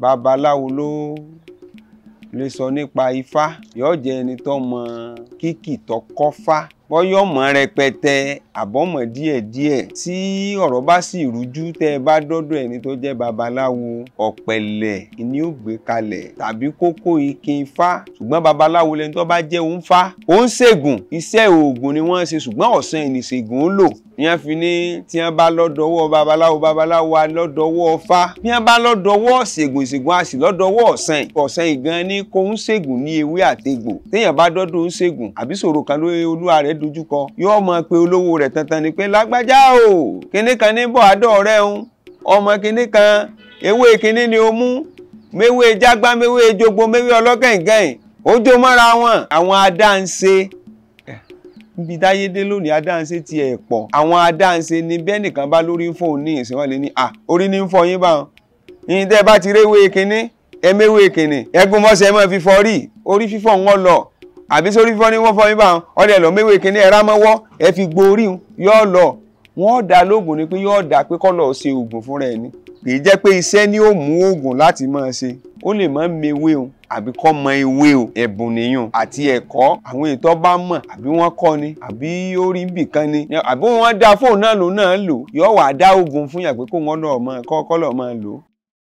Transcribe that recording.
babaláwo ló lè sọ nípa ifá, yóò jẹ́ ẹni tó mọ kíkì tó kọ́fá, bọ́yọ̀ mọ̀ rẹpẹtẹ àbọ̀mọ̀ díẹ̀díẹ̀. Tí ọ̀rọ̀ bá sì rújú tẹ́ ẹ bá dọ́dọ̀ ẹni tó jẹ́ babaláwo, ọ̀pẹ̀lẹ̀ ni ó gbé kalẹ̀ tàbí kókó ike ifá. Ṣùgbọ́n babaláwo lẹni tó bá jẹ́ òǹfá, òǹṣègùn, iṣẹ́ oògùn ni wọ́n ṣe, ṣùgbọ́n ọ̀sán ìnìṣègùn ó lò. Ìyẹn fi ní tí wọ́n bá lọ́dọ̀ọ́wọ́ babaláwo, babaláwo á lọ́dọ̀ọ́wọ́ ọfá. Bí wọ́n bá lọ́dọ̀ọ́wọ́ ṣègùn, ìṣègùn á sì lọ́dọ̀ọ́wọ́ ọ̀sán. Ọ̀sán ìgan ní kó ń ṣègùn ní ewé àtegbò. Téèyàn bá dọ́dọ̀ ń ṣègùn àbí ṣòro kan lórí olúwa rẹ̀ dojúkọ, yóò mọ̀ pé olówó rẹ̀ tantan ni pé lágbájá o, kíní kan ní bọ̀ àdó rẹ̀ ń, ọmọ kíní kan, ewé kíní ni ó mú, méwé jágbá, méwé jogbo, méwé ọlọ́kẹ̀ǹkẹ̀ǹ, ó jó mọ́ra wọn. Àwọn adáǹṣe níbi táyé dé lónìí, adáǹṣe ti ẹ̀ pọ̀. Àwọn adáǹṣe ni bẹ́ẹ̀ nìkan bá lórí ń fọ́ ní ìsìn wọn lè ní orí ní ń fọ yín báwọn. Yín tẹ́ bá ti réwé kíní, ẹméwé kíní, ẹgún mọ́sẹ̀ mọ́ fífọ́ rí, orí fífọ́ wọn lọ. Àbí sórí fífọ́ ní wọ́n fọ́ yín báwọn, ọdẹ lọ méwé kíní ẹ̀rá mọ́wọ́, ẹ fi gborí yóò lọ. Wọ́n dá lóògùn ni pé yóò dá pé kọ́ lọ ṣe oògùn fúnra ẹni. Kì í jẹ́ pé iṣẹ́ ni ó mú oògùn láti máa ṣe. Ó lè máa mewé o àbí kọ́ mọ ewé o, ẹ̀bùn nìyàn àti ẹ̀kọ́. Àwọn ètò bá mọ̀ àbí wọ́n kọ́ ni àbí ó rí bìkan ni àbí wọ́n dá fóònù náà lò, yóò wá dá oògùn fún yàn pé kó wọ́n lọ́ọ́ máa kọ́ lọ́ọ́ máa lò.